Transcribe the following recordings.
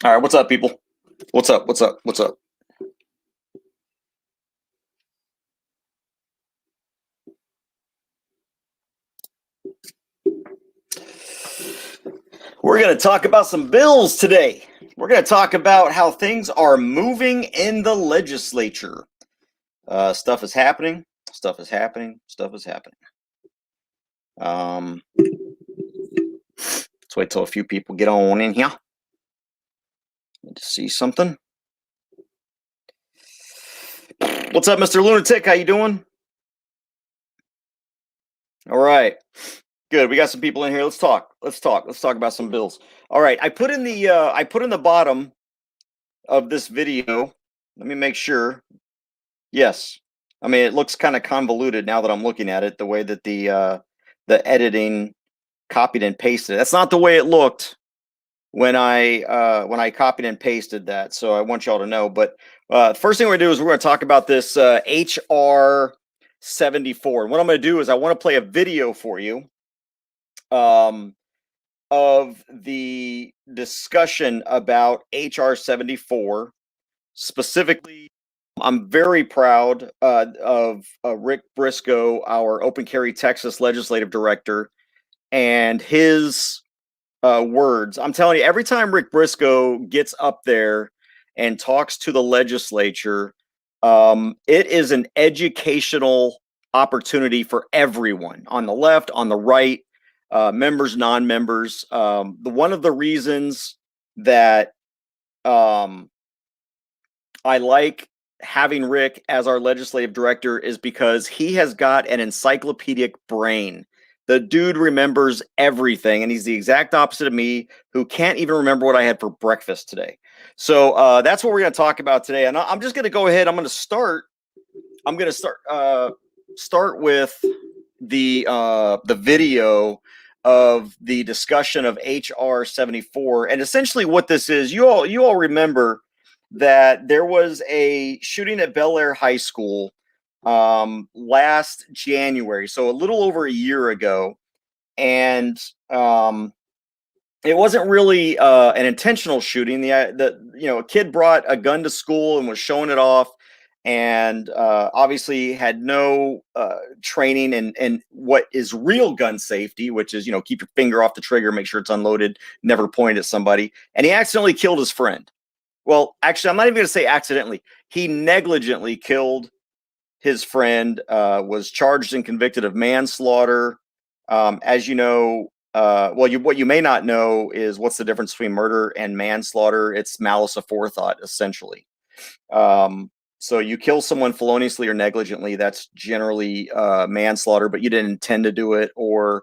All right, what's up, people? What's up? What's up? What's up? We're going to talk about some bills today. We're going to talk about how things are moving in the legislature. Stuff is happening. Stuff is happening. Stuff is happening. Let's wait till a few people get on in here. Need to see something. What's up, Mr. Lunatic? How you doing? All right. Good. We got some people in here. Let's talk. Let's talk about some bills. All right. I put in the bottom of this video. Let me make sure. Yes. I mean, it looks kind of convoluted now that I'm looking at it, the way that the editing copied and pasted. That's not the way it looked when I copied and pasted that. So I want y'all to know. But first thing we're gonna do is we're gonna talk about this HR 74. And what I'm gonna do is I want to play a video for you of the discussion about HR 74. Specifically, I'm very proud of Rick Briscoe, our Open Carry Texas legislative director, and his words. I'm telling you, every time Rick Briscoe gets up there and talks to the legislature, it is an educational opportunity for everyone on the left, on the right, members, non-members. One of the reasons that I like having Rick as our legislative director is because he has got an encyclopedic brain. The dude remembers everything, and he's the exact opposite of me, who can't even remember what I had for breakfast today. So that's what we're going to talk about today. And I'm just going to go ahead. I'm going to start with the video of the discussion of HR 74. And essentially what this is, you all remember that there was a shooting at Bellaire High School last January, so a little over a year ago. And it wasn't really an intentional shooting. A kid brought a gun to school and was showing it off, and obviously had no training in what is real gun safety, which is, keep your finger off the trigger, make sure it's unloaded, never point at somebody. And he accidentally killed his friend. Well, actually, I'm not even going to say accidentally. He negligently killed his friend, was charged and convicted of manslaughter. As you know, what you may not know is what's the difference between murder and manslaughter. It's malice aforethought, essentially. So you kill someone feloniously or negligently, that's generally manslaughter, but you didn't intend to do it, or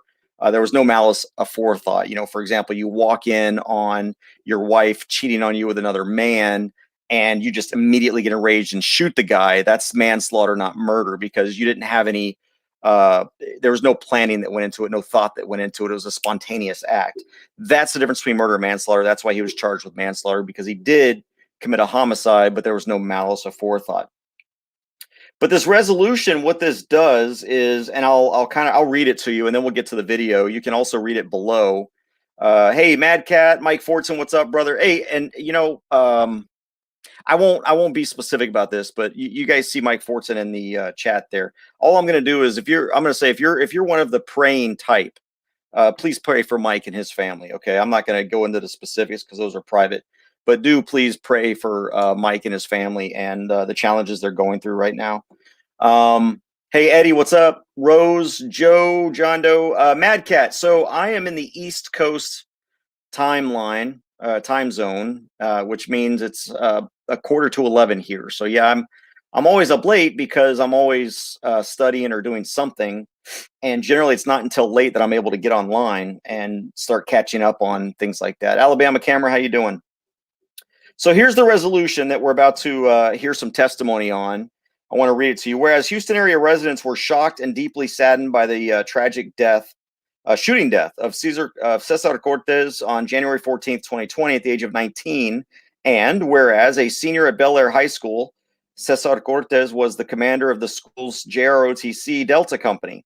there was no malice aforethought. For example, you walk in on your wife cheating on you with another man, and you just immediately get enraged and shoot the guy. That's manslaughter, not murder, because you didn't have any, there was no planning that went into it, no thought that went into it. It was a spontaneous act. That's the difference between murder and manslaughter. That's why he was charged with manslaughter, because he did commit a homicide, but there was no malice aforethought. But this resolution, what this does is, and I'll read it to you, and then we'll get to the video. You can also read it below. Hey, Mad Cat, Mike Fortson, what's up, brother? Hey, and I won't be specific about this, but you guys see Mike Fortson in the chat there. All I'm going to do is, if you're one of the praying type, please pray for Mike and his family. Okay, I'm not going to go into the specifics because those are private, but do please pray for Mike and his family and the challenges they're going through right now. Hey, Eddie, what's up? Rose, Joe, John Doe, Mad Cat. So I am in the East Coast time zone, which means it's a 10:45 here. So yeah, I'm always up late because I'm always studying or doing something, and generally it's not until late that I'm able to get online and start catching up on things like that. Alabama Camera, how you doing? So here's the resolution that we're about to hear some testimony on. I want to read it to you. Whereas Houston area residents were shocked and deeply saddened by the tragic shooting death of Cesar Cortes on January 14th, 2020 at the age of 19. And whereas a senior at Bellaire High School, Cesar Cortes was the commander of the school's JROTC Delta Company.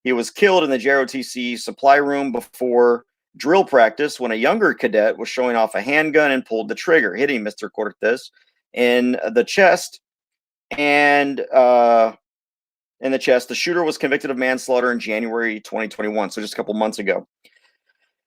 He was killed in the JROTC supply room before drill practice when a younger cadet was showing off a handgun and pulled the trigger, hitting Mr. Cortes in the chest. And in the chest, the shooter was convicted of manslaughter in January 2021, so just a couple months ago.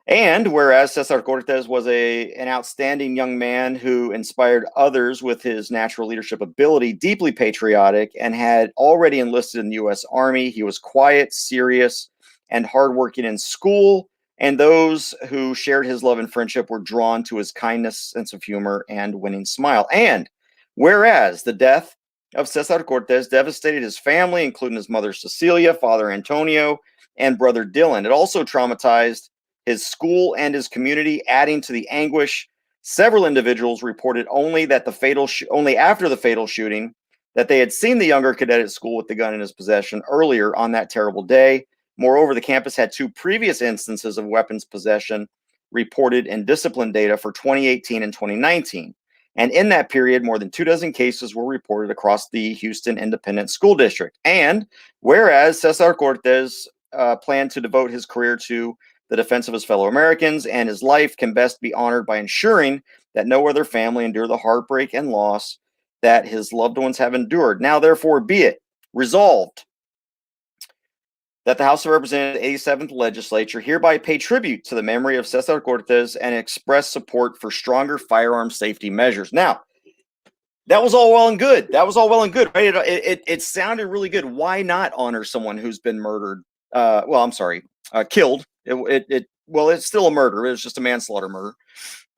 And whereas Cesar Cortes was an outstanding young man who inspired others with his natural leadership ability, deeply patriotic, and had already enlisted in the U.S. Army, he was quiet, serious, and hardworking in school. And those who shared his love and friendship were drawn to his kindness, sense of humor, and winning smile. And whereas the death of Cesar Cortes devastated his family, including his mother Cecilia, father Antonio, and brother Dylan, it also traumatized his school and his community, adding to the anguish. Several individuals reported only after the fatal shooting that they had seen the younger cadet at school with the gun in his possession earlier on that terrible day. Moreover, the campus had 2 previous instances of weapons possession reported in discipline data for 2018 and 2019. And in that period, more than 24 cases were reported across the Houston Independent School District. And whereas Cesar Cortes planned to devote his career to the defense of his fellow Americans, and his life can best be honored by ensuring that no other family endure the heartbreak and loss that his loved ones have endured. Now, therefore, be it resolved that the House of Representatives 87th Legislature hereby pay tribute to the memory of Cesar Cortes and express support for stronger firearm safety measures. Now, that was all well and good. Right? It sounded really good. Why not honor someone who's been murdered? Killed. It's still a murder. It was just a manslaughter murder.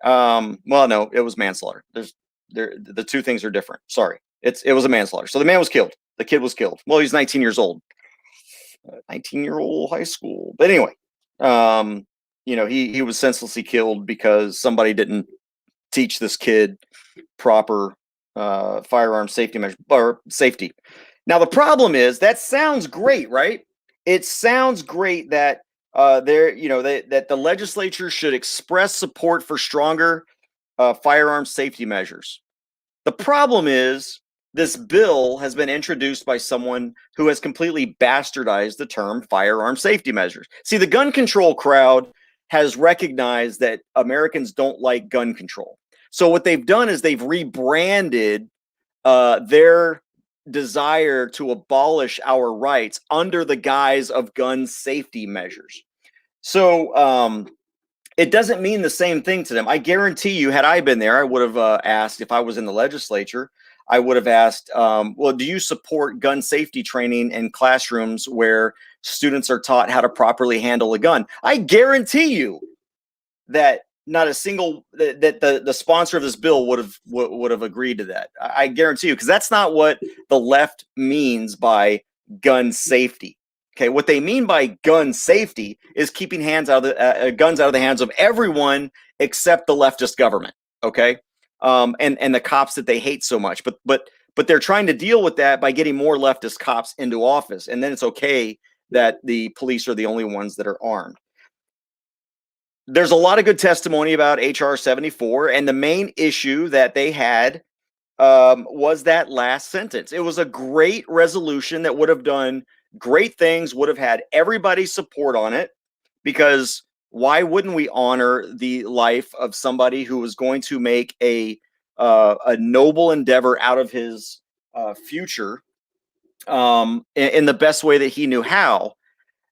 No, it was manslaughter. The two things are different. Sorry. It was a manslaughter. So the man was killed. The kid was killed. Well, he's 19 years old. 19-year-old high school. But anyway, he was senselessly killed because somebody didn't teach this kid proper firearm safety measure or safety. Now the problem is that sounds great, right? It sounds great that that the legislature should express support for stronger firearm safety measures. The problem is this bill has been introduced by someone who has completely bastardized the term firearm safety measures. See, the gun control crowd has recognized that Americans don't like gun control. So what they've done is they've rebranded their desire to abolish our rights under the guise of gun safety measures. So it doesn't mean the same thing to them. I guarantee you, had I been there, I would have asked, if I was in the legislature, I would have asked, well, do you support gun safety training in classrooms where students are taught how to properly handle a gun? I guarantee you that not a single that the sponsor of this bill would have agreed to that. I guarantee you, because that's not what the left means by gun safety. Okay, what they mean by gun safety is keeping guns out of the hands of everyone except the leftist government. Okay, and the cops that they hate so much. But they're trying to deal with that by getting more leftist cops into office, and then it's okay that the police are the only ones that are armed. There's a lot of good testimony about HR 74, and the main issue that they had was that last sentence. It was a great resolution that would have done great things, would have had everybody's support on it, because why wouldn't we honor the life of somebody who was going to make a noble endeavor out of his future in the best way that he knew how?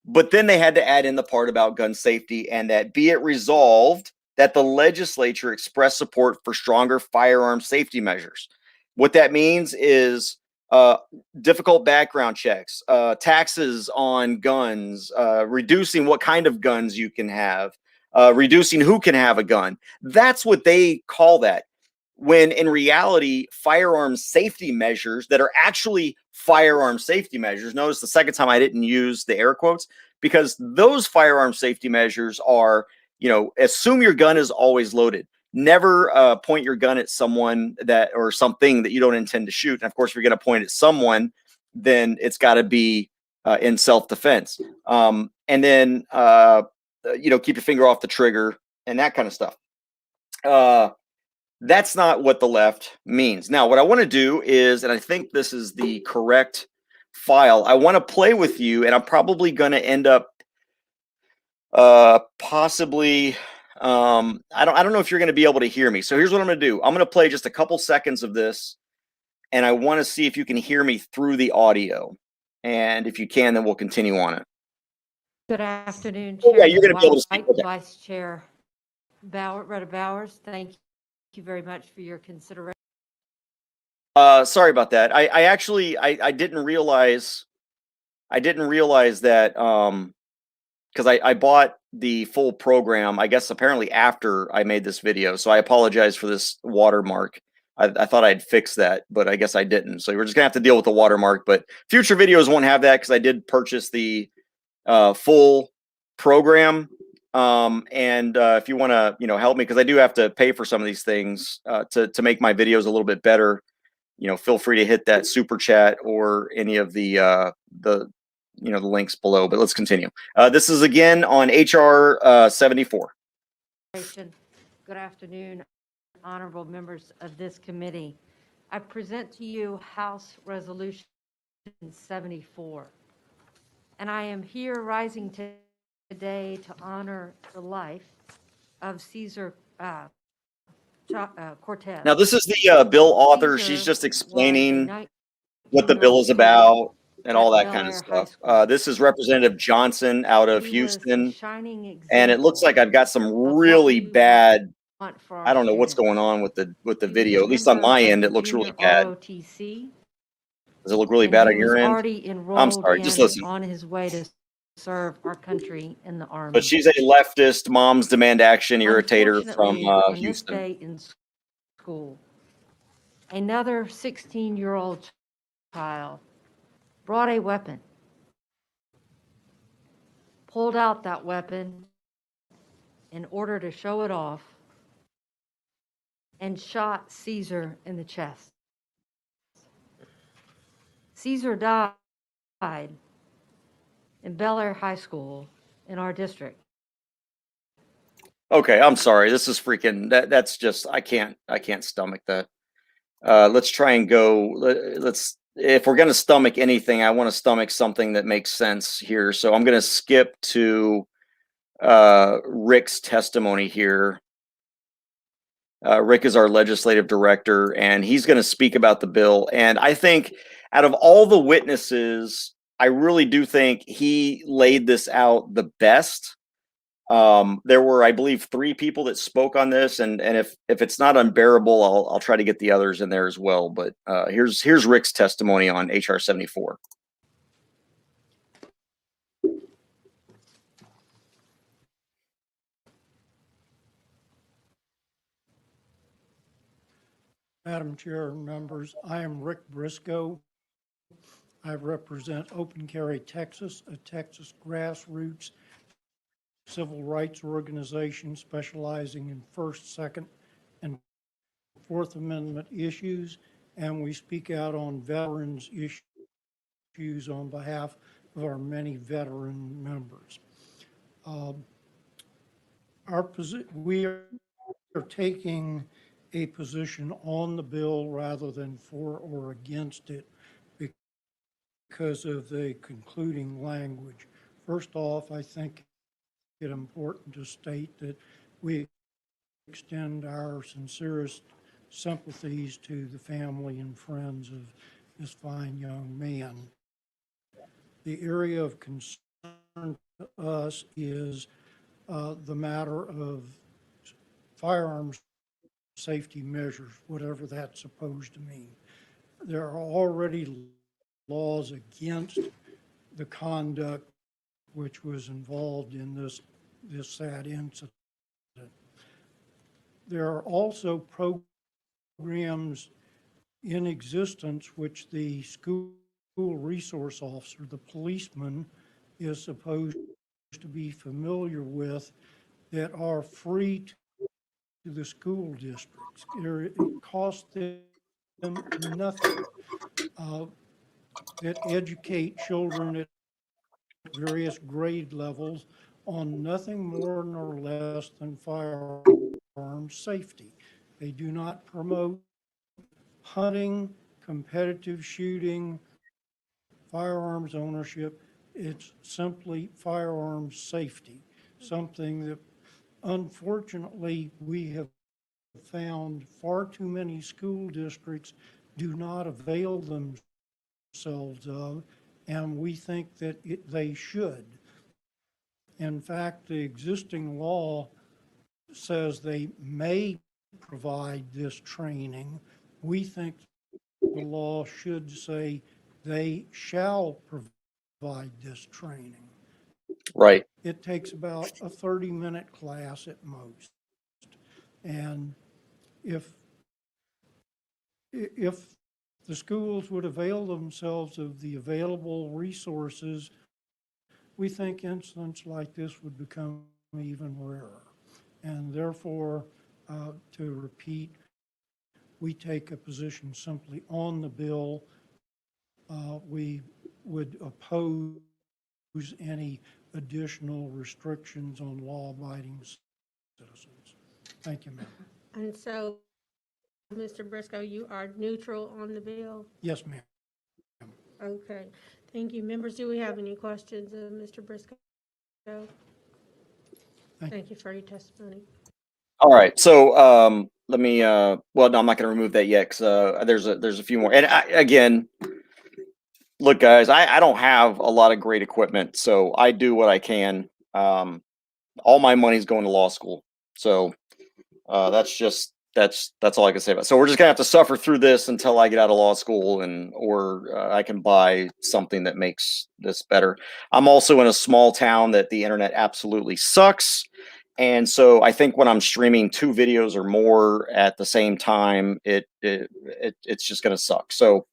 But then they had to add in the part about gun safety, and that be it resolved that the legislature express support for stronger firearm safety measures. What that means is difficult background checks, taxes on guns, reducing what kind of guns you can have, reducing who can have a gun. That's what they call that. When in reality, firearm safety measures that are actually firearm safety measures. Notice the second time I didn't use the air quotes, because those firearm safety measures are, assume your gun is always loaded. Never point your gun at someone or something that you don't intend to shoot. And of course, if you're going to point at someone, then it's got to be in self-defense. And then, keep your finger off the trigger and that kind of stuff. That's not what the left means. Now, what I want to do is, and I think this is the correct file, I want to play with you, and I'm probably going to end up Possibly. I don't know if you're going to be able to hear me. So here's what I'm going to do. I'm going to play just a couple seconds of this, and I want to see if you can hear me through the audio. And if you can, then we'll continue on it. Good afternoon, Oh, yeah, you're Chairman going to be able to speak. White, Okay. Vice Chair Retta Bowers. Thank you very much for your consideration. Sorry about that. I actually I didn't realize that because I bought the full program, I guess apparently after I made this video. So I apologize for this watermark. I thought I'd fix that, but I guess I didn't. So we're just gonna have to deal with the watermark. But future videos won't have that because I did purchase the full program. And if you want to, help me, because I do have to pay for some of these things to make my videos a little bit better. Feel free to hit that super chat or any of the links below. But let's continue. This is again on HR 74. Good afternoon, honorable members of this committee. I present to you House Resolution 74, and I am here rising today to honor the life of Cesar Cortes. Now, this is the bill author. She's just explaining what the bill is about and all that kind of stuff. This is Representative Johnson out of Houston, and it looks like I've got some really bad. I don't know what's going on with the video. At least on my end, it looks really bad. JROTC, Does it look really bad on your end? already enrolled I'm sorry, just listen. on his way to serve our country in the Army. But she's a leftist, moms demand action irritator from Houston. On this day in school, another 16-year-old child brought a weapon, pulled out that weapon in order to show it off, and shot Cesar in the chest. Cesar died in Bellaire High School in our district. Okay, I'm sorry. This is freaking that's just I can't stomach that. Let's try and go. Let's if we're gonna stomach anything, I want to stomach something that makes sense here. So I'm gonna skip to Rick's testimony here. Rick is our legislative director, and he's going to speak about the bill. And I think out of all the witnesses, I really do think he laid this out the best. There were, I believe, 3 people that spoke on this, and if it's not unbearable, I'll try to get the others in there as well. But here's Rick's testimony on HR 74. Madam Chair and members, I am Rick Briscoe. I represent Open Carry Texas, a Texas grassroots civil rights organization specializing in First, Second, and Fourth Amendment issues, and we speak out on veterans issues on behalf of our many veteran members. We are taking a position on the bill rather than for or against it because of the concluding language. First off, I think it's important to state that we extend our sincerest sympathies to the family and friends of this fine young man. The area of concern to us is the matter of firearms safety measures, whatever that's supposed to mean. There are already laws against the conduct which was involved in this sad incident. There are also programs in existence which the school resource officer, the policeman, is supposed to be familiar with that are free to the school districts. It costs them nothing. That educate children at various grade levels on nothing more nor less than firearm safety. They do not promote hunting, competitive shooting, firearms ownership. It's simply firearms safety. something that unfortunately we have found far too many school districts do not avail themselves of, and we think that they should. In fact, the existing law says they may provide this training. We think the law should say they shall provide this training. Right. It takes about a 30-minute class at most. And if the schools would avail themselves of the available resources, we think incidents like this would become even rarer. And therefore, to repeat, we take a position simply on the bill. We would oppose any additional restrictions on law-abiding citizens. Thank you, ma'am. And so, Mr. Briscoe, you are neutral on the bill? Yes, ma'am. Okay, thank you. Members, do we have any questions of Mr. Briscoe? Thank you for your testimony. All right. So let me well, no, I'm not going to remove that yet because there's a few more. And again, look, guys, I don't have a lot of great equipment, so I do what I can. All my money's going to law school, so that's all I can say about it. So we're just gonna have to suffer through this until I get out of law school, or I can buy something that makes this better. I'm also in a small town that the internet absolutely sucks. And so I think when I'm streaming 2 videos or more at the same time, it's just gonna suck. So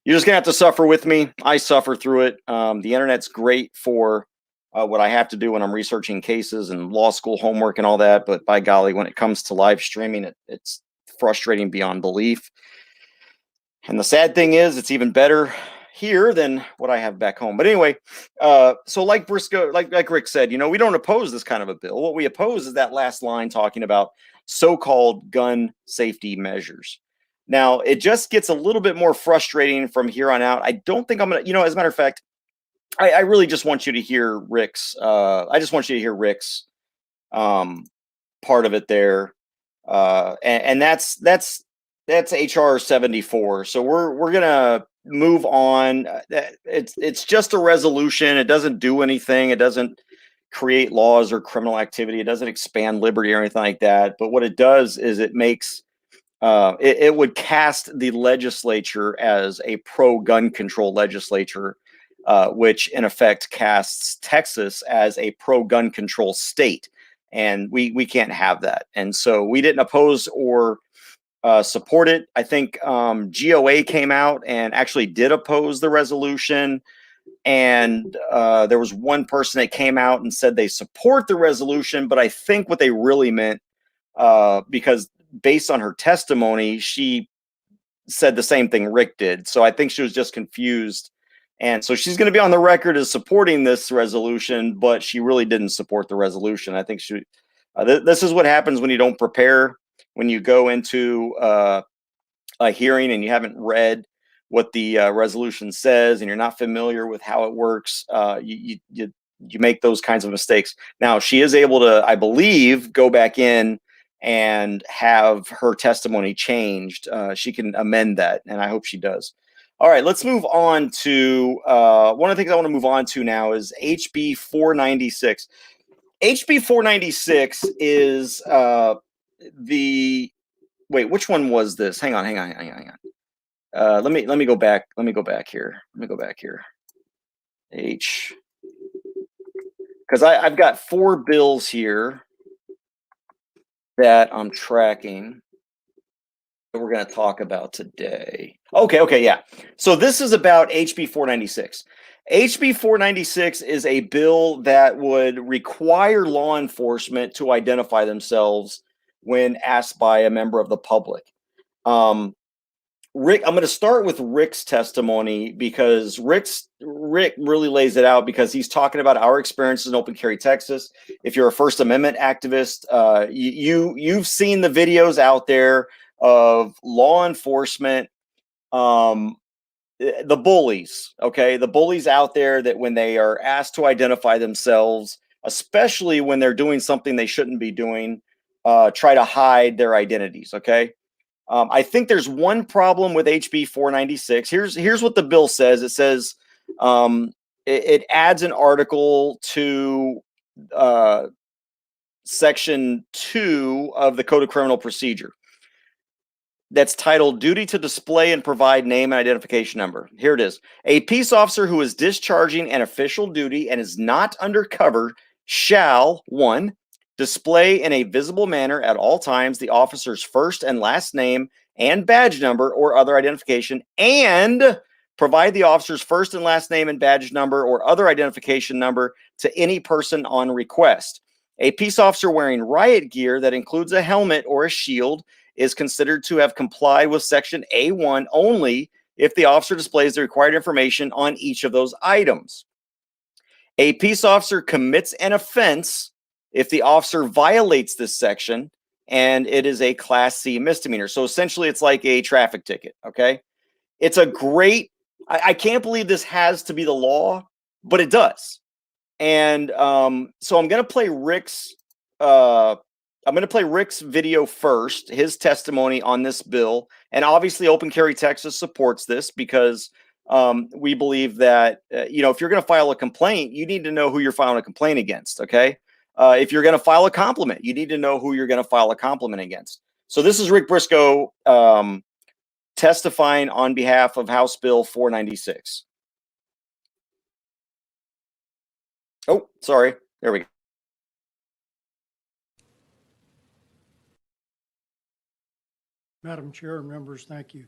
you're just gonna have to suffer with me. I suffer through it. The internet's great for what I have to do when I'm researching cases and law school homework and all that. But by golly, when it comes to live streaming, it's frustrating beyond belief. And the sad thing is, it's even better here than what I have back home. But anyway, so like Briscoe, like Rick said, we don't oppose this kind of a bill. What we oppose is that last line talking about so-called gun safety measures. Now, it just gets a little bit more frustrating from here on out. I don't think I'm going to, as a matter of fact, I really just want you to hear Rick's, part of it there. And that's HR 74. So we're going to move on. It's just a resolution. It doesn't do anything. It doesn't create laws or criminal activity. It doesn't expand liberty or anything like that. But what it does is it makes, it would cast the legislature as a pro-gun control legislature, which in effect casts Texas as a pro-gun control state. And we can't have that. And so we didn't oppose or support it. I think GOA came out and actually did oppose the resolution. And there was one person that came out and said they support the resolution, but I think what they really meant, because based on her testimony, she said the same thing Rick did. So I think she was just confused. And so she's going to be on the record as supporting this resolution, but she really didn't support the resolution. I think this is what happens when you don't prepare, when you go into a hearing and you haven't read what the resolution says and you're not familiar with how it works. You make those kinds of mistakes. Now, she is able to, I believe, go back in and have her testimony changed. She can amend that, and I hope she does. All right, let's move on to one of the things I want to move on to now is HB 496. HB 496 is wait, which one was this? Hang on. Let me go back. Let me go back here. Because I've got 4 bills here that I'm tracking that we're going to talk about today. Okay, yeah. So this is about HB 496. HB 496 is a bill that would require law enforcement to identify themselves when asked by a member of the public. Rick, I'm going to start with Rick's testimony because Rick really lays it out because he's talking about our experiences in open carry Texas. If you're a First Amendment activist, you've seen the videos out there of law enforcement, the bullies, okay? The bullies out there that when they are asked to identify themselves, especially when they're doing something they shouldn't be doing, try to hide their identities. Okay. I think there's one problem with HB 496. Here's what the bill says. It says it adds an article to Section 2 of the Code of Criminal Procedure that's titled Duty to Display and Provide Name and Identification Number. Here it is. A peace officer who is discharging an official duty and is not undercover shall, 1, display in a visible manner at all times the officer's first and last name and badge number or other identification, and provide the officer's first and last name and badge number or other identification number to any person on request. A peace officer wearing riot gear that includes a helmet or a shield is considered to have complied with Section A1 only if the officer displays the required information on each of those items. A peace officer commits an offense if the officer violates this section, and it is a Class C misdemeanor. So essentially, it's like a traffic ticket, okay? It's a great, I can't believe this has to be the law, but it does. And so I'm going to play Rick's video first, his testimony on this bill. And obviously Open Carry Texas supports this because we believe that, if you're going to file a complaint, you need to know who you're filing a complaint against. Okay. If you're going to file a compliment, you need to know who you're going to file a compliment against. So this is Rick Briscoe testifying on behalf of House Bill 496. Oh, sorry. There we go. Madam Chair and members, thank you.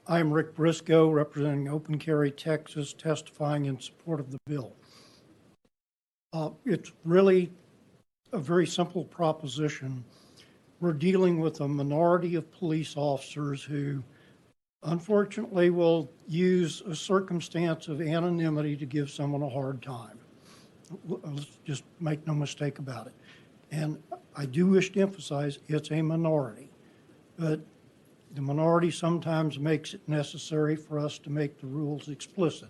I'm Rick Briscoe, representing Open Carry Texas, testifying in support of the bill. It's really a very simple proposition. We're dealing with a minority of police officers who unfortunately will use a circumstance of anonymity to give someone a hard time. Let's just make no mistake about it. And I do wish to emphasize it's a minority, but the minority sometimes makes it necessary for us to make the rules explicit.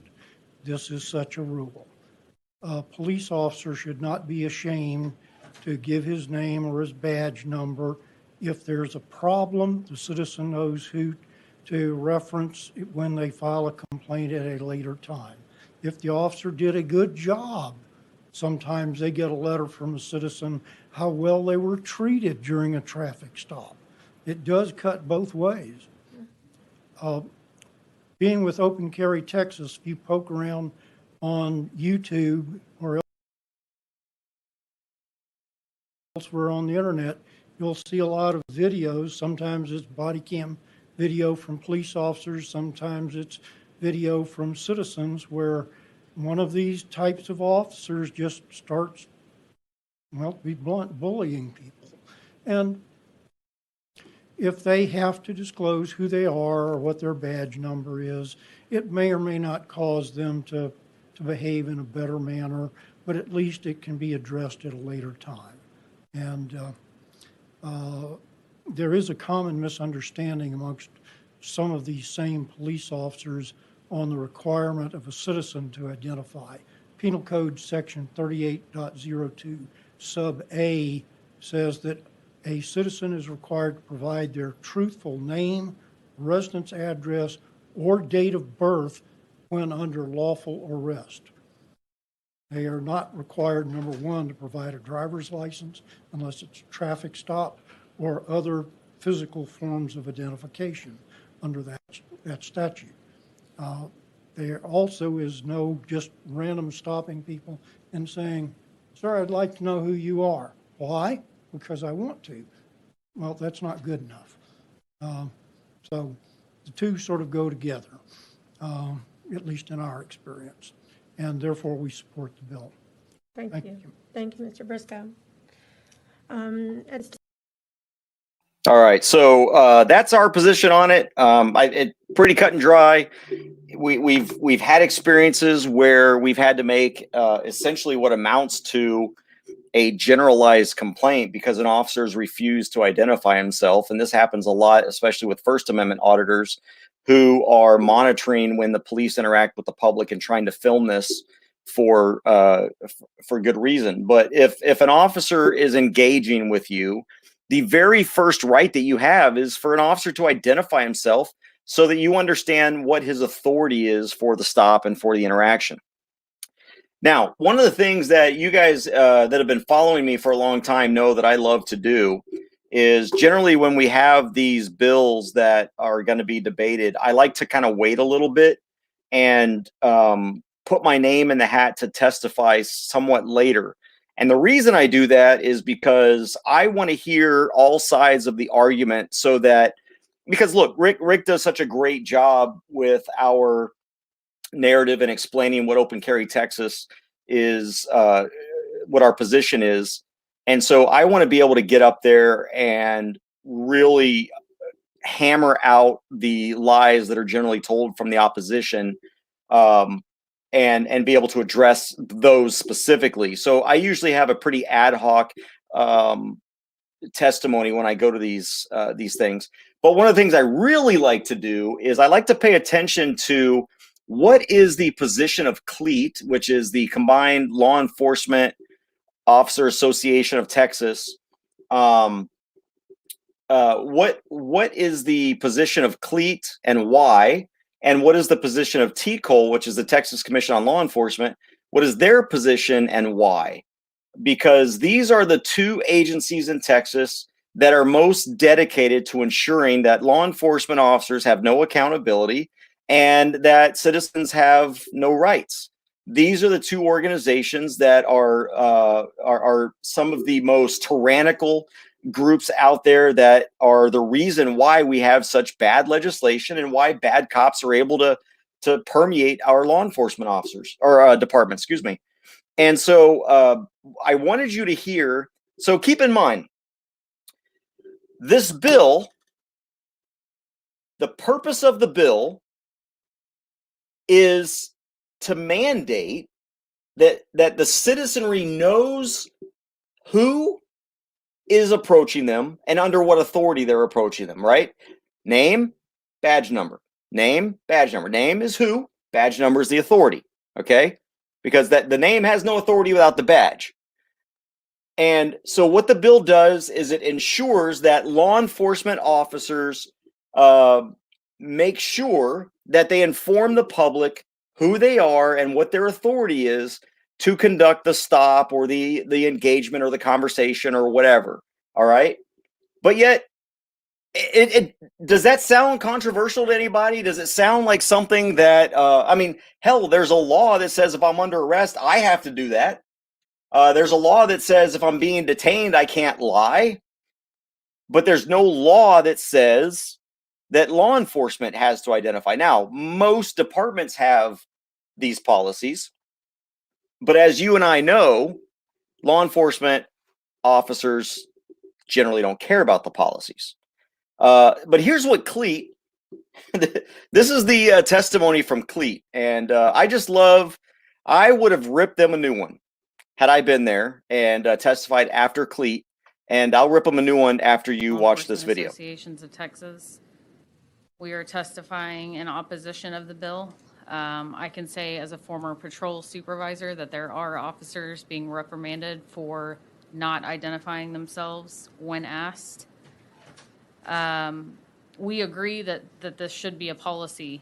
This is such a rule. A police officer should not be ashamed to give his name or his badge number. If there's a problem, the citizen knows who to reference when they file a complaint at a later time. If the officer did a good job, sometimes they get a letter from a citizen how well they were treated during a traffic stop. It does cut both ways. Being with Open Carry Texas, if you poke around on YouTube or elsewhere on the internet, you'll see a lot of videos. Sometimes it's body cam video from police officers, sometimes it's video from citizens where one of these types of officers just starts, well, to be blunt, bullying people. And if they have to disclose who they are or what their badge number is, it may or may not cause them to behave in a better manner, but at least it can be addressed at a later time. And there is a common misunderstanding amongst some of these same police officers on the requirement of a citizen to identify. Penal Code Section 38.02 sub A says that a citizen is required to provide their truthful name, residence address, or date of birth when under lawful arrest. They are not required, number one, to provide a driver's license unless it's a traffic stop or other physical forms of identification under that statute. There also is no just random stopping people and saying, sir, I'd like to know who you are. Why? Because I want to. Well, that's not good enough. So the two sort of go together, at least in our experience, and therefore we support the bill. Thank you. Thank you, Mr. Briscoe. All right, so that's our position on it. It's pretty cut and dry. We've had experiences where we've had to make essentially what amounts to a generalized complaint because an officer's refused to identify himself, and this happens a lot, especially with First Amendment auditors who are monitoring when the police interact with the public and trying to film this for good reason. But if an officer is engaging with you, the very first right that you have is for an officer to identify himself so that you understand what his authority is for the stop and for the interaction. Now, one of the things that you guys that have been following me for a long time know that I love to do is generally when we have these bills that are going to be debated, I like to kind of wait a little bit and put my name in the hat to testify somewhat later. And the reason I do that is because I want to hear all sides of the argument so that, because look, Rick does such a great job with our narrative and explaining what open carry Texas is, what our position is. And so I want to be able to get up there and really hammer out the lies that are generally told from the opposition, and be able to address those specifically. So I usually have a pretty ad hoc testimony when I go to these things. But one of the things I really like to do is I like to pay attention to what is the position of CLEAT, which is the Combined Law Enforcement Officer Association of Texas. What is the position of CLEAT and why? And what is the position of TCOL, which is the Texas Commission on Law Enforcement? What is their position and why? Because these are the two agencies in Texas that are most dedicated to ensuring that law enforcement officers have no accountability and that citizens have no rights. These are the two organizations that are some of the most tyrannical groups out there, that are the reason why we have such bad legislation and why bad cops are able to permeate our law enforcement officers or department, excuse me. And so I wanted you to hear, so keep in mind, this bill, the purpose of the bill is to mandate that the citizenry knows who is approaching them and under what authority they're approaching them, right? Name, badge number. Name, badge number. Name is who, badge number is the authority, okay? Because the name has no authority without the badge. And so what the bill does is it ensures that law enforcement officers make sure that they inform the public who they are and what their authority is to conduct the stop or the engagement or the conversation or whatever. All right. But yet, it does that sound controversial to anybody? Does it sound like something that, I mean, hell, there's a law that says if I'm under arrest, I have to do that. There's a law that says if I'm being detained, I can't lie. But there's no law that says that law enforcement has to identify. Now, most departments have these policies. But as you and I know, law enforcement officers generally don't care about the policies. But here's what CLEAT, this is the testimony from CLEAT. And I would have ripped them a new one had I been there and testified after CLEAT. And I'll rip them a new one after you watch this video. Associations of Texas. We are testifying in opposition of the bill. I can say as a former patrol supervisor that there are officers being reprimanded for not identifying themselves when asked. We agree that this should be a policy.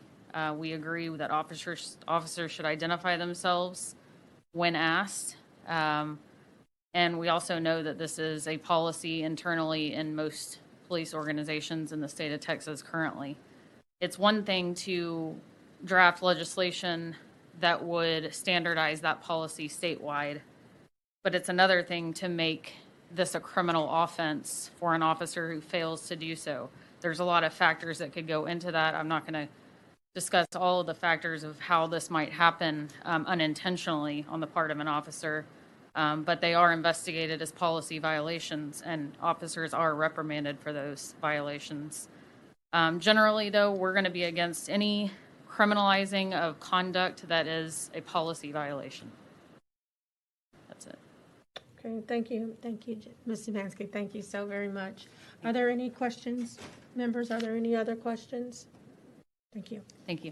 We agree that officers should identify themselves when asked. And we also know that this is a policy internally in most police organizations in the state of Texas currently. It's one thing to draft legislation that would standardize that policy statewide, but it's another thing to make this a criminal offense for an officer who fails to do so. There's a lot of factors that could go into that. I'm not going to discuss all of the factors of how this might happen unintentionally on the part of an officer, but they are investigated as policy violations, and officers are reprimanded for those violations. Generally, though, we're going to be against any criminalizing of conduct that is a policy violation. That's it. Okay, thank you, Ms. Szymanski, thank you so very much. Are there any questions, members? Are there any other questions? Thank you. Thank you.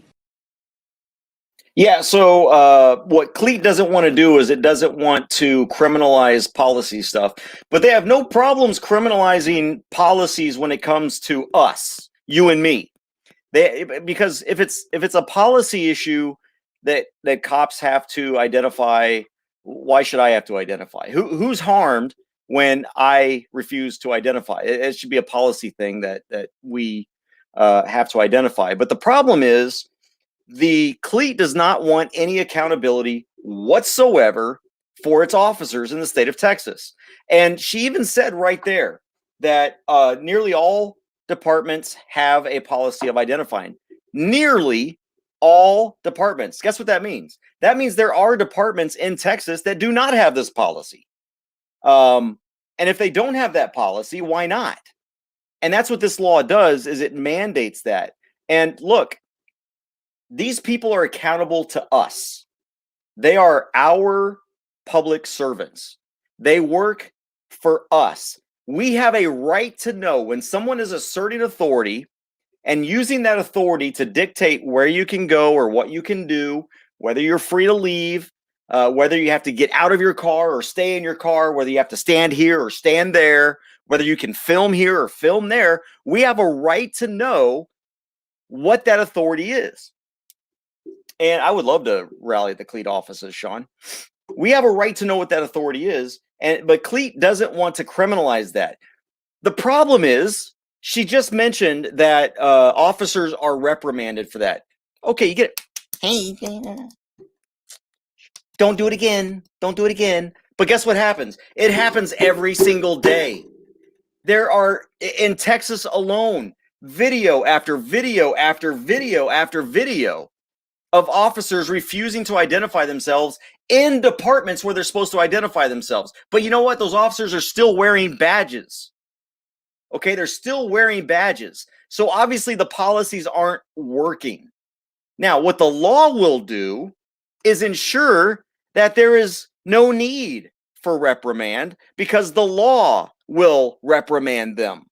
Yeah, so what CLEAT doesn't want to do is it doesn't want to criminalize policy stuff, but they have no problems criminalizing policies when it comes to us, you and me. Because if it's a policy issue that cops have to identify, why should I have to identify? Who's harmed when I refuse to identify? It should be a policy thing that we have to identify. But the problem is the CLEAT does not want any accountability whatsoever for its officers in the state of Texas. And she even said right there that nearly all departments have a policy of identifying. Nearly all departments. Guess what that means? That means there are departments in Texas that do not have this policy. And if they don't have that policy, why not? And that's what this law does, is it mandates that. And look, these people are accountable to us. They are our public servants. They work for us. We have a right to know when someone is asserting authority and using that authority to dictate where you can go or what you can do, whether you're free to leave, whether you have to get out of your car or stay in your car, whether you have to stand here or stand there, whether you can film here or film there. We have a right to know what that authority is. And I would love to rally at the CLEAT offices, Sean. We have a right to know what that authority is, but CLEAT doesn't want to criminalize that. The problem is, she just mentioned that officers are reprimanded for that. Okay, you get it. Hey, don't do it again. Don't do it again. But guess what happens? It happens every single day. There are, in Texas alone, video after video after video after video of officers refusing to identify themselves in departments where they're supposed to identify themselves. But you know what? Those officers are still wearing badges. Okay, they're still wearing badges. So obviously the policies aren't working. Now, what the law will do is ensure that there is no need for reprimand, because the law will reprimand them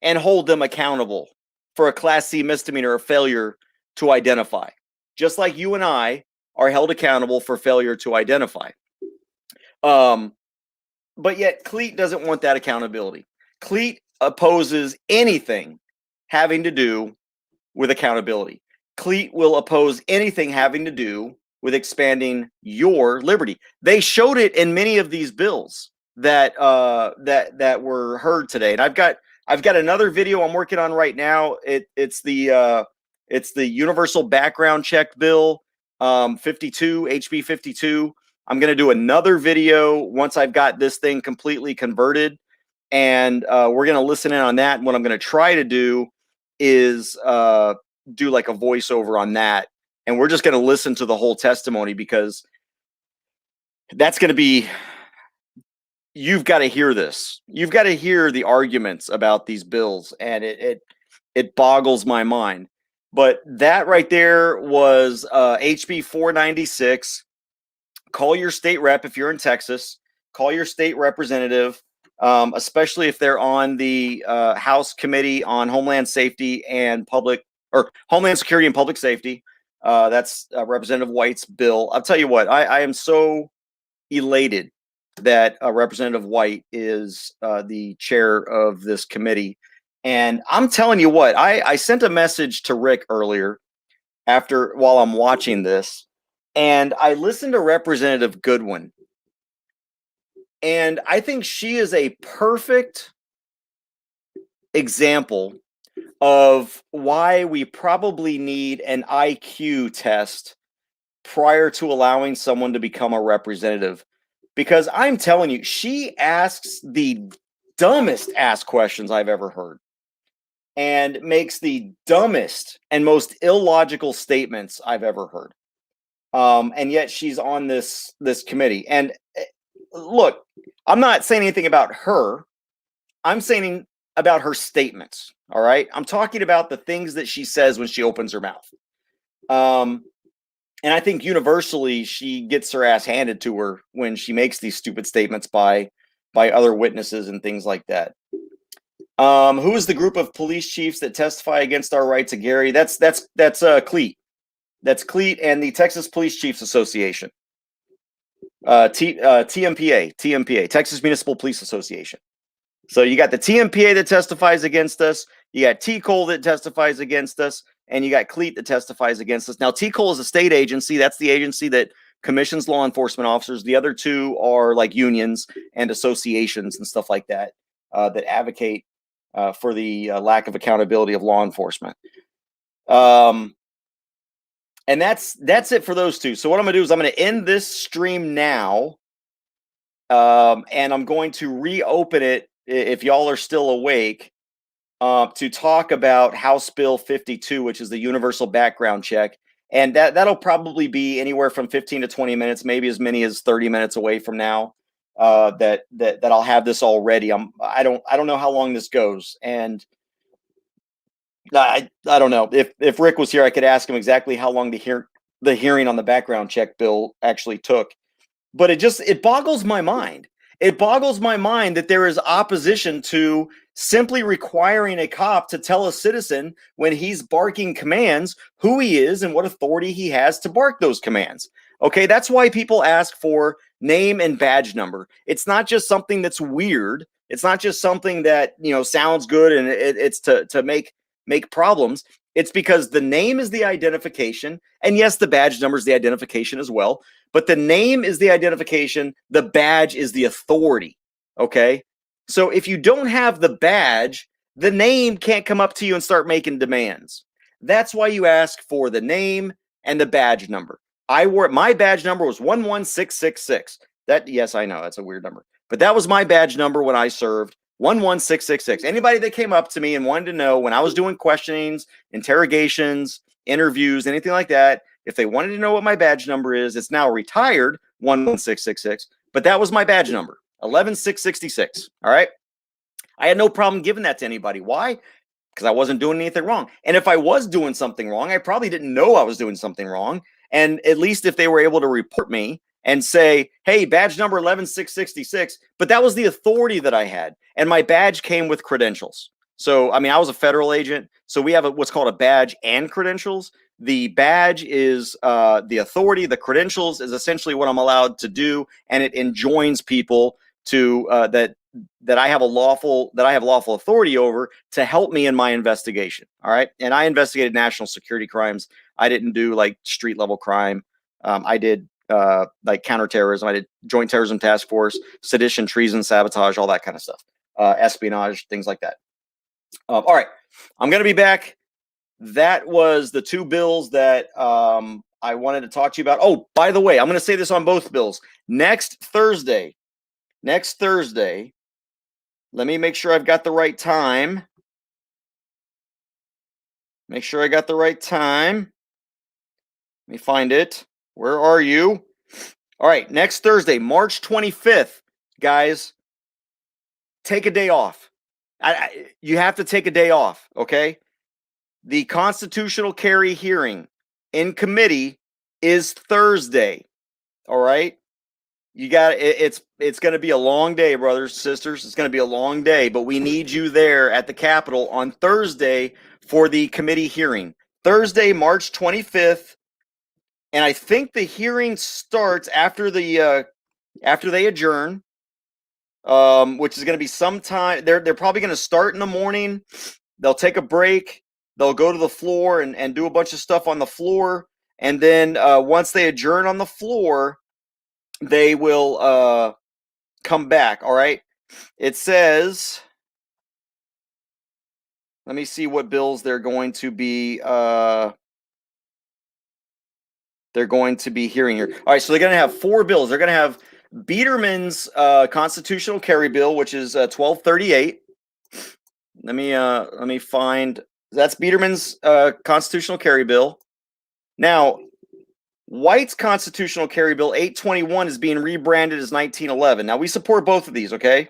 and hold them accountable for a Class C misdemeanor or failure to identify, just like you and I are held accountable for failure to identify. But yet CLEAT doesn't want that accountability. CLEAT opposes anything having to do with accountability. CLEAT will oppose anything having to do with expanding your liberty. They showed it in many of these bills that that were heard today. And I've got another video I'm working on right now. It's the Universal Background Check Bill, 52, HB 52. I'm going to do another video once I've got this thing completely converted, and we're going to listen in on that. And what I'm going to try to do is do like a voiceover on that, and we're just going to listen to the whole testimony, because that's going to be, you've got to hear this. You've got to hear the arguments about these bills, and it boggles my mind. But that right there was HB 496. Call your state rep if you're in Texas. Call your state representative, especially if they're on the House Committee on Homeland Safety and Homeland Security and Public Safety. That's Representative White's bill. I'll tell you what, I am so elated that Representative White is the chair of this committee. And I'm telling you what, I sent a message to Rick earlier while I'm watching this, and I listened to Representative Goodwin. And I think she is a perfect example of why we probably need an IQ test prior to allowing someone to become a representative. Because I'm telling you, she asks the dumbest ass questions I've ever heard, and makes the dumbest and most illogical statements I've ever heard. And yet she's on this committee. And look, I'm not saying anything about her. I'm saying about her statements. All right. I'm talking about the things that she says when she opens her mouth. And I think universally she gets her ass handed to her when she makes these stupid statements by other witnesses and things like that. Who is the group of police chiefs that testify against our rights of Gary? That's CLEAT. That's CLEAT and the Texas Police Chiefs Association. TMPA, Texas Municipal Police Association. So you got the TMPA that testifies against us, you got TCOL that testifies against us, and you got CLEAT that testifies against us. Now, TCOL is a state agency. That's the agency that commissions law enforcement officers. The other two are like unions and associations and stuff like that that advocate for the lack of accountability of law enforcement. And that's it for those two. So what I'm going to do is I'm going to end this stream now, and I'm going to reopen it if y'all are still awake to talk about House Bill 52, which is the universal background check. And that'll probably be anywhere from 15 to 20 minutes, maybe as many as 30 minutes away from now. That I'll have this all ready. I don't know how long this goes, and I don't know if Rick was here, I could ask him exactly how long the hearing on the background check bill actually took. But it boggles my mind. It boggles my mind that there is opposition to simply requiring a cop to tell a citizen when he's barking commands who he is and what authority he has to bark those commands. Okay, that's why people ask for name and badge number. It's not just something that's weird. It's not just something that, sounds good and it's to make problems. It's because the name is the identification, and yes, the badge number is the identification as well, but the name is the identification, the badge is the authority. Okay, so if you don't have the badge, the name can't come up to you and start making demands. That's why you ask for the name and the badge number. My badge number was 11666. Yes, I know that's a weird number, but that was my badge number when I served. 11666. Anybody that came up to me and wanted to know when I was doing questionings, interrogations, interviews, anything like that, if they wanted to know what my badge number is, it's now retired 11666, but that was my badge number, 11666. All right. I had no problem giving that to anybody. Why? Because I wasn't doing anything wrong. And if I was doing something wrong, I probably didn't know I was doing something wrong. And at least if they were able to report me and say, hey, badge number 11666, but that was the authority that I had. And my badge came with credentials. So, I was a federal agent. So we have what's called a badge and credentials. The badge is the authority. The credentials is essentially what I'm allowed to do. And it enjoins people to that I have lawful authority over to help me in my investigation. All right. And I investigated national security crimes. I didn't do like street level crime. I did like counterterrorism. I did joint terrorism task force, sedition, treason, sabotage, all that kind of stuff, espionage, things like that. All right, I'm going to be back. That was the two bills that I wanted to talk to you about. Oh, by the way, I'm going to say this on both bills. Next Thursday, let me make sure I've got the right time. Make sure I got the right time. Let me find it. Where are you? All right, next Thursday, March 25th, guys, take a day off. You have to take a day off, okay? The constitutional carry hearing in committee is Thursday, all right? You got it's going to be a long day, brothers, sisters. It's going to be a long day, but we need you there at the Capitol on Thursday for the committee hearing. Thursday, March 25th. And I think the hearing starts after they adjourn, which is going to be sometime. They're probably going to start in the morning. They'll take a break. They'll go to the floor and do a bunch of stuff on the floor. And then once they adjourn on the floor, they will come back. All right. It says, let me see what bills they're going to be hearing here. All right, so they're going to have four bills. They're going to have Biederman's constitutional carry bill, which is 1238. Let me find. That's Biederman's constitutional carry bill. Now, White's constitutional carry bill 821 is being rebranded as 1911. Now, we support both of these. Okay,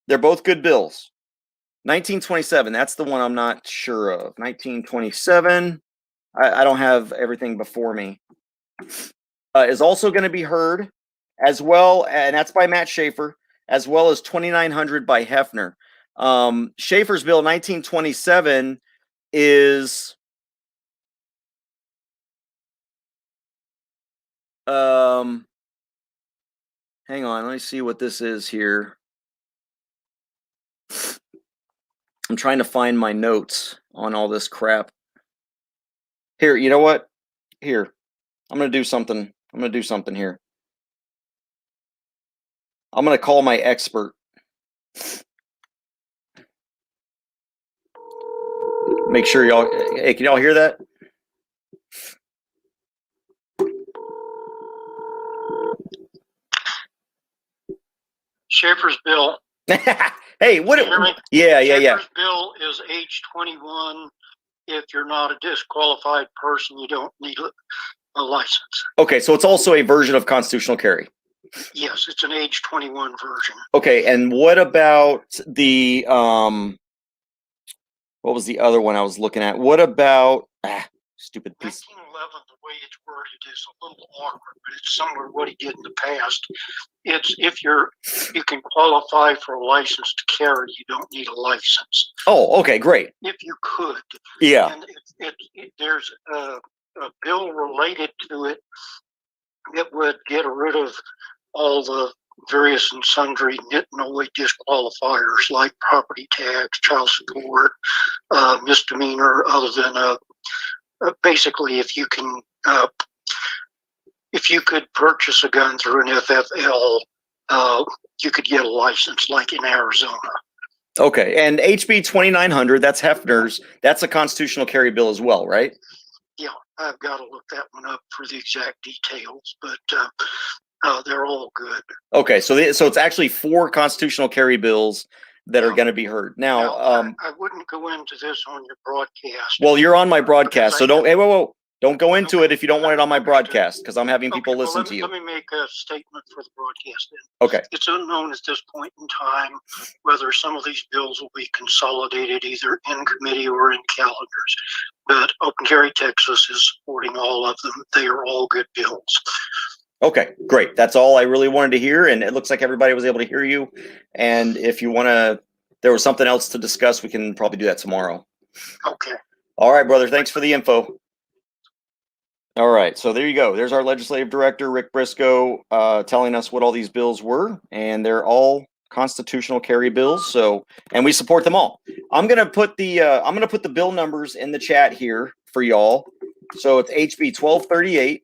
they're both good bills. 1927. That's the one I'm not sure of. 1927. I don't have everything before me. Is also going to be heard as well, and that's by Matt Schaefer, as well as 2900 by Hefner. Schaefer's bill 1927 is Hang on, let me see what this is here. I'm trying to find my notes on all this crap. Here, you know what? Here, I'm gonna do something. I'm gonna do something here. I'm gonna call my expert. Make sure y'all. Hey, can y'all hear that? Schaefer's bill. Hey, what? Can you hear me? Yeah. Schaefer's bill is age 21. If you're not a disqualified person, you don't need a license. Okay, so it's also a version of constitutional carry. Yes, it's an age 21 version. Okay, and what about the what was the other one I was looking at? What about stupid piece? 1911, the way it's worded is a little awkward, but it's similar to what he did in the past. It's if you can qualify for a license to carry, you don't need a license. Oh, okay, great. If you could. Yeah. And there's a bill related to it that would get rid of all the various and sundry nit-and-away disqualifiers like property tax, child support, misdemeanor, other than basically if you could purchase a gun through an FFL, you could get a license like in Arizona. Okay, and HB 2900, that's Hefner's. That's a constitutional carry bill as well, right? Yeah, I've got to look that one up for the exact details, but they're all good. Okay, so it's actually 4 constitutional carry bills that are going to be heard. Now, I wouldn't go into this on your broadcast. Well, you're on my broadcast, so don't. Hey, whoa. Don't go into it if you don't want it on my broadcast, because I'm having people listen to you. Let me make a statement for the broadcast then. Okay. It's unknown at this point in time whether some of these bills will be consolidated either in committee or in calendars. But Open Carry Texas is supporting all of them. They are all good bills. Okay, great. That's all I really wanted to hear, and it looks like everybody was able to hear you. And if you want to, there was something else to discuss, we can probably do that tomorrow. Okay. All right, brother. Thanks for the info. All right, so there you go. There's our legislative director, Rick Briscoe, telling us what all these bills were, and they're all constitutional carry bills. So, and we support them all. I'm gonna put the bill numbers in the chat here for y'all. So it's HB 1238.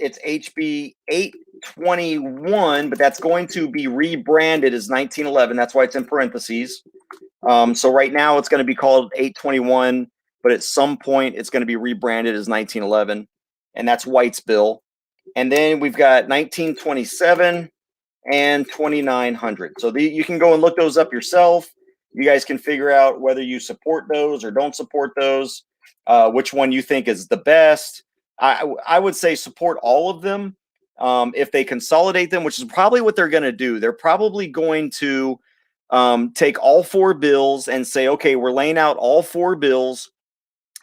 It's HB 821, but that's going to be rebranded as 1911. That's why it's in parentheses. So right now it's going to be called 821. But at some point, it's going to be rebranded as 1911, and that's White's bill. And then we've got 1927 and 2900. So you can go and look those up yourself. You guys can figure out whether you support those or don't support those, which one you think is the best. I would say support all of them. If they consolidate them, which is probably what they're going to do, they're probably going to take all 4 bills and say, okay, we're laying out all 4 bills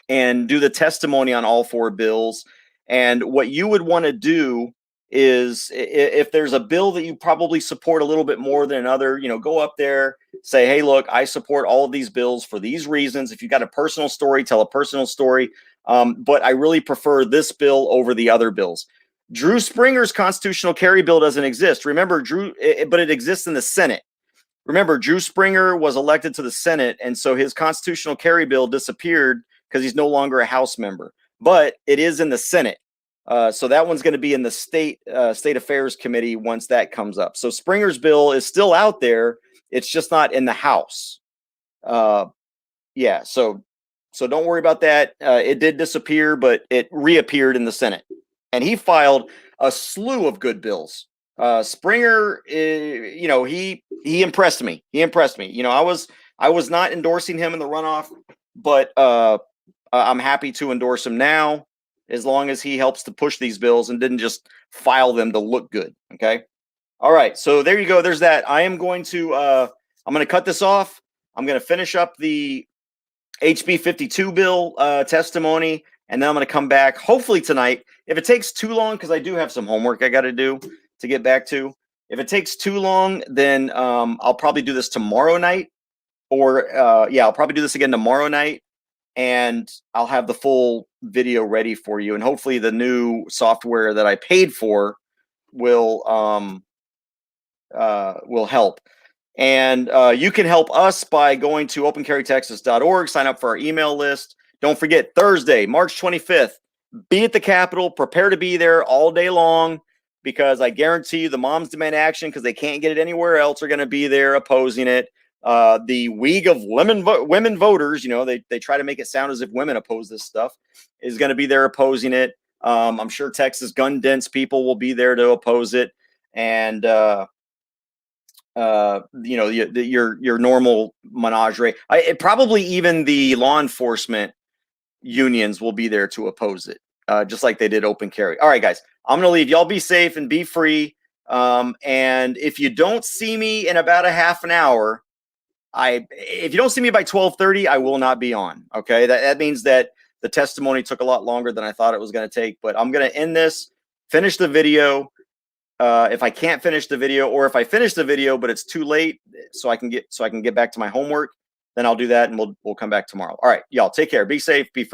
and do the testimony on all 4 bills. And what you would want to do is if there's a bill that you probably support a little bit more than another, go up there, say, hey, look, I support all of these bills for these reasons. If you got a personal story, tell a personal story. But I really prefer this bill over the other bills. Drew Springer's constitutional carry bill doesn't exist. Remember, but it exists in the Senate. Remember, Drew Springer was elected to the Senate, and so his constitutional carry bill disappeared because he's no longer a House member, but it is in the Senate. So that one's going to be in the State Affairs Committee once that comes up. So Springer's bill is still out there. It's just not in the House. Yeah, so don't worry about that. It did disappear, but it reappeared in the Senate. And he filed a slew of good bills. Springer, he impressed me. I was not endorsing him in the runoff, but I'm happy to endorse him now as long as he helps to push these bills and didn't just file them to look good. Okay. All right. So there you go. There's that. I'm going to cut this off. I'm going to finish up the HB 52 bill testimony, and then I'm going to come back hopefully tonight. If it takes too long, because I do have some homework I got to do to get back to. If it takes too long, then I'll probably do this tomorrow night, or I'll probably do this again tomorrow night. and I'll have the full video ready for you. And hopefully the new software that I paid for will help. And you can help us by going to opencarrytexas.org, sign up for our email list. Don't forget, Thursday, March 25th, be at the Capitol. Prepare to be there all day long, because I guarantee you the Moms Demand Action, because they can't get it anywhere else, are going to be there opposing it. The League of Women Voters, you know, they try to make it sound as if women oppose this stuff, is going to be there opposing it. I'm sure Texas gun dense people will be there to oppose it. And, you know, your normal menagerie. Probably even the law enforcement unions will be there to oppose it, just like they did open carry. All right, guys, I'm going to leave. Y'all be safe and be free. And if you don't see me in about a half an hour, if you don't see me by 12:30, I will not be on. Okay, that means that the testimony took a lot longer than I thought it was going to take. But I'm going to end this, finish the video. If I can't finish the video, or if I finish the video but it's too late, so I can get back to my homework, then I'll do that, and we'll come back tomorrow. All right, y'all, take care, be safe, be free.